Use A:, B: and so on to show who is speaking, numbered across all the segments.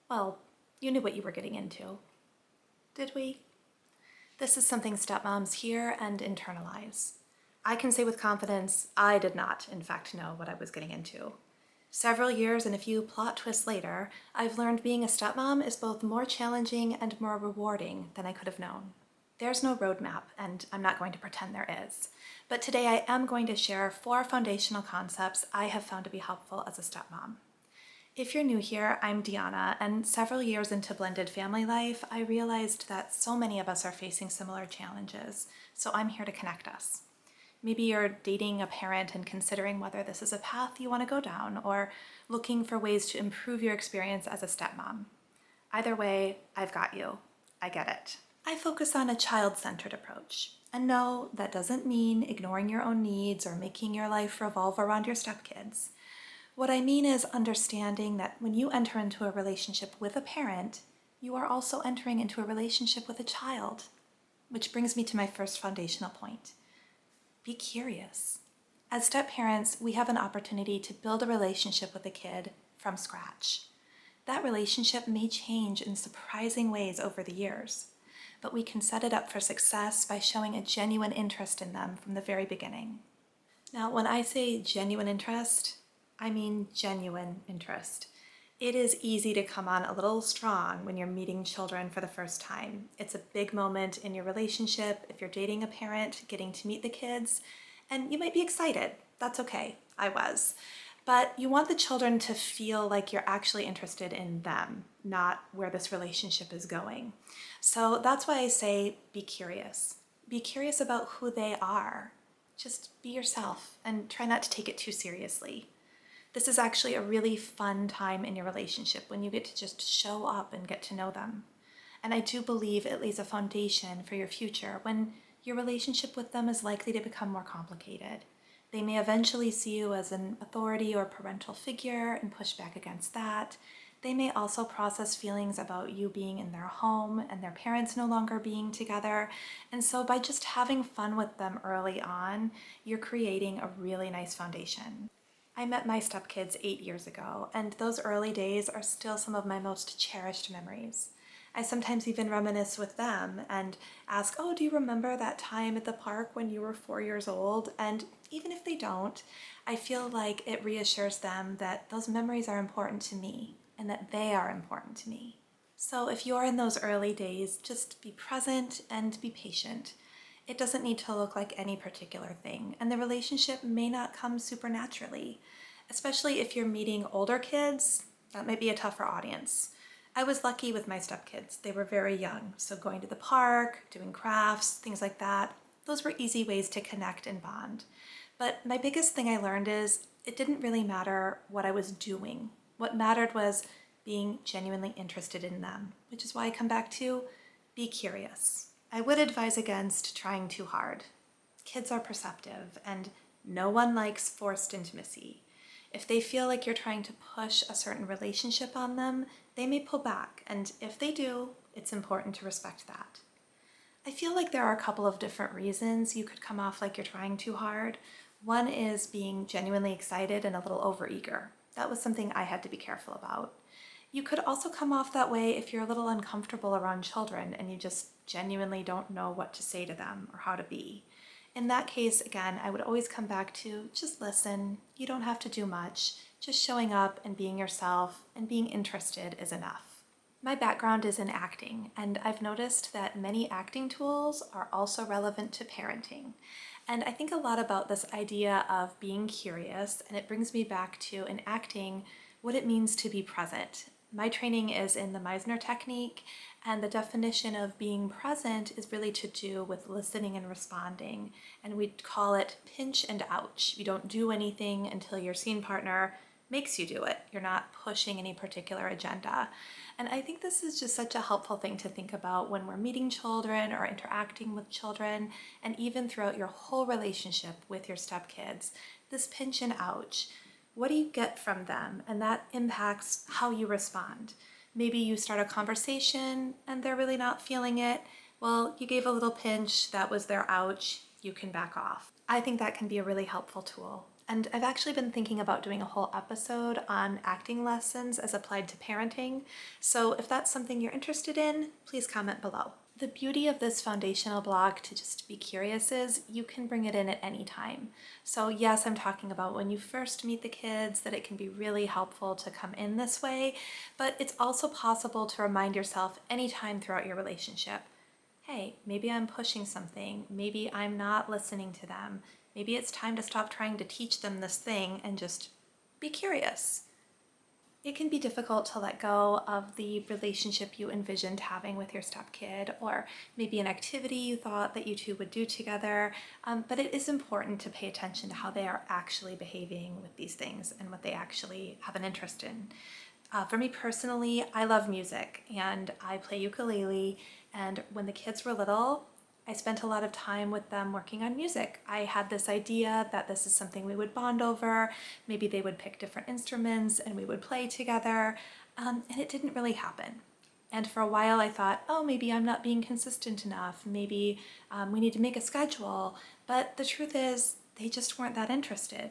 A: Well, you knew what you were getting into. Did we? This is something stepmoms hear and internalize. I can say with confidence, I did not, in fact, know what I was getting into. Several years and a few plot twists later, I've learned being a stepmom is both more challenging and more rewarding than I could have known. There's no roadmap, and I'm not going to pretend there is. But today I am going to share 4 foundational concepts I have found to be helpful as a stepmom. If you're new here, I'm Deanna, and several years into blended family life, I realized that so many of us are facing similar challenges, so I'm here to connect us. Maybe you're dating a parent and considering whether this is a path you want to go down, or looking for ways to improve your experience as a stepmom. Either way, I've got you. I get it. I focus on a child-centered approach. And no, that doesn't mean ignoring your own needs or making your life revolve around your stepkids. What I mean is understanding that when you enter into a relationship with a parent, you are also entering into a relationship with a child. Which brings me to my first foundational point. Be curious. As step-parents, we have an opportunity to build a relationship with a kid from scratch. That relationship may change in surprising ways over the years, but we can set it up for success by showing a genuine interest in them from the very beginning. Now, when I say genuine interest, I mean genuine interest. It is easy to come on a little strong when you're meeting children for the first time. It's a big moment in your relationship if you're dating a parent, getting to meet the kids, and you might be excited. That's okay. I was. But you want the children to feel like you're actually interested in them, not where this relationship is going. So that's why I say be curious. Be curious about who they are. Just be yourself and try not to take it too seriously. This is actually a really fun time in your relationship when you get to just show up and get to know them. And I do believe it lays a foundation for your future when your relationship with them is likely to become more complicated. They may eventually see you as an authority or parental figure and push back against that. They may also process feelings about you being in their home and their parents no longer being together. And so by just having fun with them early on, you're creating a really nice foundation. I met my stepkids 8 years ago, and those early days are still some of my most cherished memories. I sometimes even reminisce with them and ask, oh, do you remember that time at the park when you were 4 years old? And even if they don't, I feel like it reassures them that those memories are important to me and that they are important to me. So if you're in those early days, just be present and be patient. It doesn't need to look like any particular thing, and the relationship may not come supernaturally. Especially if you're meeting older kids, that might be a tougher audience. I was lucky with my stepkids. They were very young, so going to the park, doing crafts, things like that, those were easy ways to connect and bond. But my biggest thing I learned is it didn't really matter what I was doing. What mattered was being genuinely interested in them, which is why I come back to be curious. I would advise against trying too hard. Kids are perceptive, and no one likes forced intimacy. If they feel like you're trying to push a certain relationship on them, they may pull back, and if they do, it's important to respect that. I feel like there are a couple of different reasons you could come off like you're trying too hard. One is being genuinely excited and a little overeager. That was something I had to be careful about. You could also come off that way if you're a little uncomfortable around children and you just genuinely don't know what to say to them or how to be. In that case, again, I would always come back to just listen. You don't have to do much. Just showing up and being yourself and being interested is enough. My background is in acting, and I've noticed that many acting tools are also relevant to parenting. And I think a lot about this idea of being curious, and it brings me back to, in acting, what it means to be present. My training is in the Meisner technique, and the definition of being present is really to do with listening and responding, and we call it pinch and ouch. You don't do anything until your scene partner makes you do it. You're not pushing any particular agenda. And I think this is just such a helpful thing to think about when we're meeting children or interacting with children, and even throughout your whole relationship with your stepkids. This pinch and ouch. What do you get from them? And that impacts how you respond. Maybe you start a conversation and they're really not feeling it. Well, you gave a little pinch, that was their ouch, you can back off. I think that can be a really helpful tool. And I've actually been thinking about doing a whole episode on acting lessons as applied to parenting. So if that's something you're interested in, please comment below. The beauty of this foundational block to just be curious is you can bring it in at any time. So yes, I'm talking about when you first meet the kids, that it can be really helpful to come in this way, but it's also possible to remind yourself anytime throughout your relationship. Hey, maybe I'm pushing something. Maybe I'm not listening to them. Maybe it's time to stop trying to teach them this thing and just be curious. It can be difficult to let go of the relationship you envisioned having with your stepkid, or maybe an activity you thought that you two would do together, but it is important to pay attention to how they are actually behaving with these things and what they actually have an interest in. For me personally, I love music and I play ukulele, and when the kids were little, I spent a lot of time with them working on music. I had this idea that this is something we would bond over. Maybe they would pick different instruments and we would play together, and it didn't really happen. And for a while I thought, oh, maybe I'm not being consistent enough. Maybe we need to make a schedule. But the truth is, they just weren't that interested.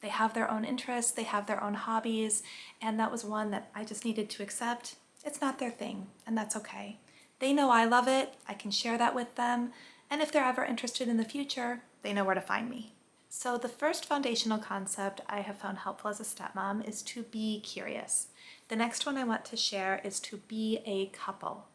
A: They have their own interests, they have their own hobbies, and that was one that I just needed to accept. It's not their thing, and that's okay. They know I love it, I can share that with them, and if they're ever interested in the future, they know where to find me. So the first foundational concept I have found helpful as a stepmom is to be curious. The next one I want to share is to be a couple.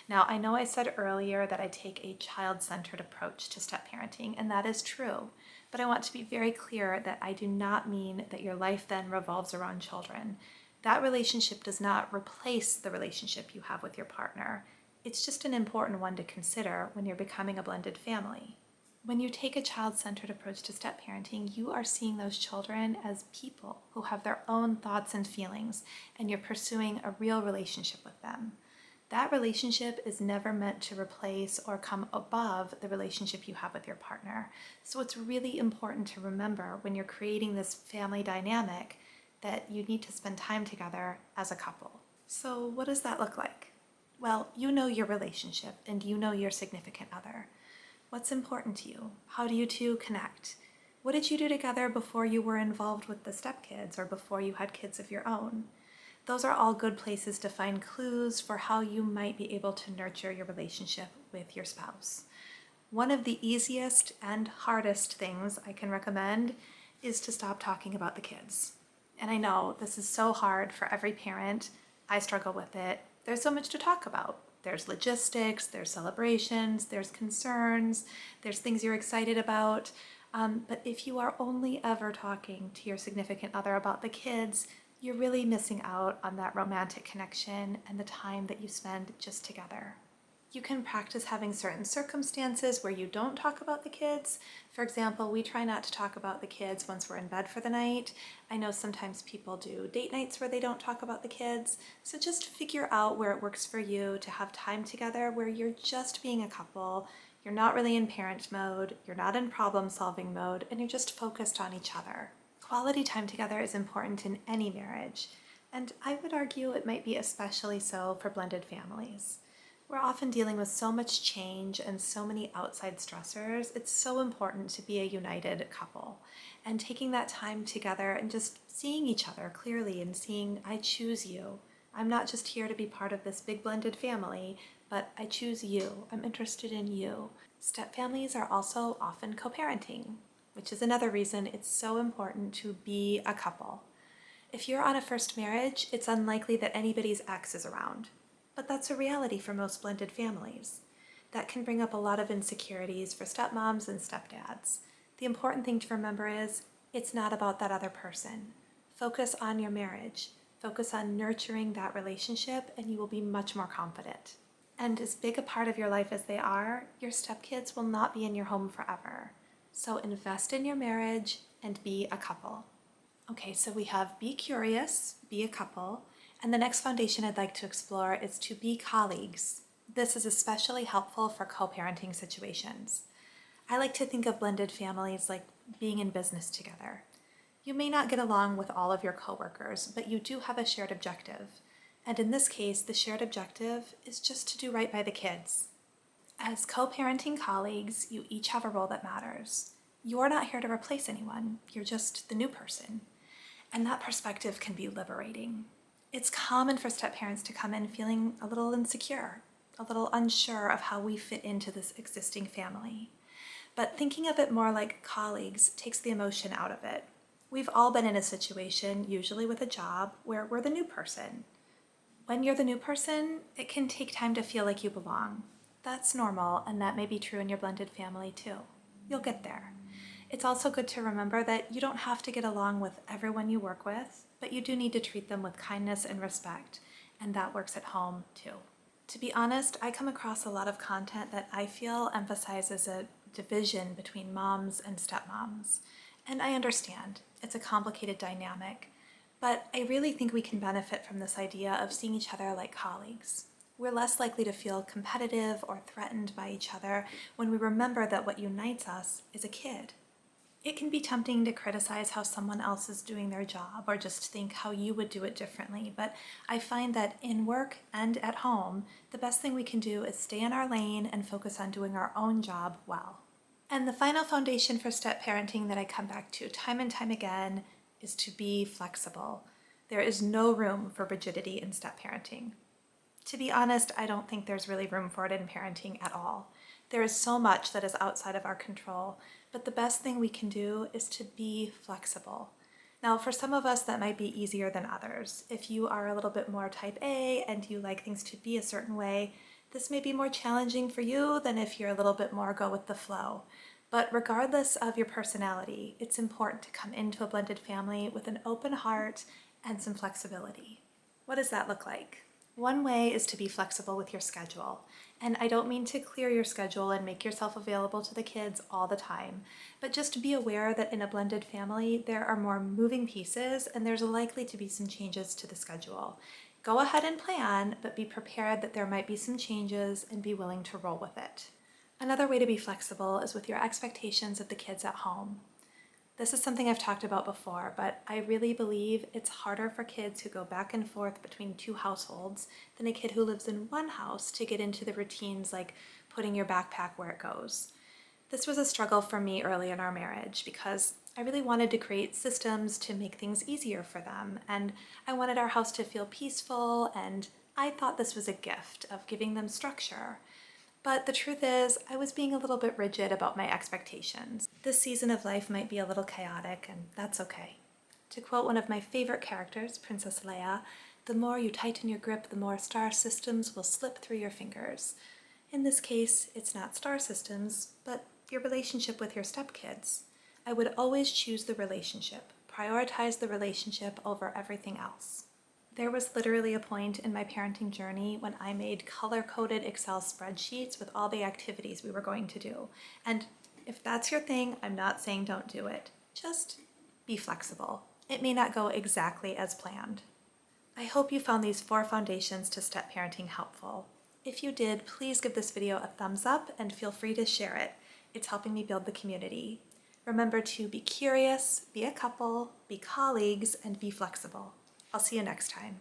A: Now, I know I said earlier that I take a child-centered approach to step-parenting, and that is true, but I want to be very clear that I do not mean that your life then revolves around children. That relationship does not replace the relationship you have with your partner. It's just an important one to consider when you're becoming a blended family. When you take a child-centered approach to step-parenting, you are seeing those children as people who have their own thoughts and feelings, and you're pursuing a real relationship with them. That relationship is never meant to replace or come above the relationship you have with your partner. So it's really important to remember when you're creating this family dynamic that you need to spend time together as a couple. So what does that look like? Well, you know your relationship and you know your significant other. What's important to you? How do you two connect? What did you do together before you were involved with the stepkids or before you had kids of your own? Those are all good places to find clues for how you might be able to nurture your relationship with your spouse. One of the easiest and hardest things I can recommend is to stop talking about the kids. And I know this is so hard for every parent. I struggle with it. There's so much to talk about. There's logistics, there's celebrations, there's concerns, there's things you're excited about. But if you are only ever talking to your significant other about the kids, you're really missing out on that romantic connection and the time that you spend just together. You can practice having certain circumstances where you don't talk about the kids. For example, we try not to talk about the kids once we're in bed for the night. I know sometimes people do date nights where they don't talk about the kids. So just figure out where it works for you to have time together where you're just being a couple. You're not really in parent mode, you're not in problem-solving mode, and you're just focused on each other. Quality time together is important in any marriage, and I would argue it might be especially so for blended families. We're often dealing with so much change and so many outside stressors. It's so important to be a united couple and taking that time together and just seeing each other clearly and seeing, I choose you. I'm not just here to be part of this big blended family, but I choose you. I'm interested in you. Step families are also often co-parenting, which is another reason it's so important to be a couple. If you're on a first marriage, it's unlikely that anybody's ex is around. But that's a reality for most blended families. That can bring up a lot of insecurities for stepmoms and stepdads. The important thing to remember is it's not about that other person. Focus on your marriage. Focus on nurturing that relationship and you will be much more confident. And as big a part of your life as they are, your stepkids will not be in your home forever. So invest in your marriage and be a couple. Okay, so we have be curious, be a couple, and the next foundation I'd like to explore is to be colleagues. This is especially helpful for co-parenting situations. I like to think of blended families like being in business together. You may not get along with all of your coworkers, but you do have a shared objective. And in this case, the shared objective is just to do right by the kids. As co-parenting colleagues, you each have a role that matters. You're not here to replace anyone. You're just the new person. And that perspective can be liberating. It's common for step parents to come in feeling a little insecure, a little unsure of how we fit into this existing family. But thinking of it more like colleagues takes the emotion out of it. We've all been in a situation, usually with a job, where we're the new person. When you're the new person, it can take time to feel like you belong. That's normal, and that may be true in your blended family too. You'll get there. It's also good to remember that you don't have to get along with everyone you work with, but you do need to treat them with kindness and respect, and that works at home too. To be honest, I come across a lot of content that I feel emphasizes a division between moms and stepmoms. And I understand, it's a complicated dynamic, but I really think we can benefit from this idea of seeing each other like colleagues. We're less likely to feel competitive or threatened by each other when we remember that what unites us is a kid. It can be tempting to criticize how someone else is doing their job or just think how you would do it differently, but I find that in work and at home, the best thing we can do is stay in our lane and focus on doing our own job well. And the final foundation for step parenting that I come back to time and time again is to be flexible. There is no room for rigidity in step parenting. To be honest, I don't think there's really room for it in parenting at all. There is so much that is outside of our control, but the best thing we can do is to be flexible. Now, for some of us, that might be easier than others. If you are a little bit more type A and you like things to be a certain way, this may be more challenging for you than if you're a little bit more go with the flow. But regardless of your personality, it's important to come into a blended family with an open heart and some flexibility. What does that look like? One way is to be flexible with your schedule. And I don't mean to clear your schedule and make yourself available to the kids all the time, but just to be aware that in a blended family, there are more moving pieces and there's likely to be some changes to the schedule. Go ahead and plan, but be prepared that there might be some changes and be willing to roll with it. Another way to be flexible is with your expectations of the kids at home. This is something I've talked about before, but I really believe it's harder for kids who go back and forth between two households than a kid who lives in one house to get into the routines like putting your backpack where it goes. This was a struggle for me early in our marriage because I really wanted to create systems to make things easier for them, and I wanted our house to feel peaceful, and I thought this was a gift of giving them structure. But the truth is, I was being a little bit rigid about my expectations. This season of life might be a little chaotic, and that's okay. To quote one of my favorite characters, Princess Leia, the more you tighten your grip, the more star systems will slip through your fingers. In this case, it's not star systems, but your relationship with your stepkids. I would always choose the relationship, prioritize the relationship over everything else. There was literally a point in my parenting journey when I made color-coded Excel spreadsheets with all the activities we were going to do. And if that's your thing, I'm not saying don't do it. Just be flexible. It may not go exactly as planned. I hope you found these 4 foundations to step parenting helpful. If you did, please give this video a thumbs up and feel free to share it. It's helping me build the community. Remember to be curious, be a couple, be colleagues, and be flexible. I'll see you next time.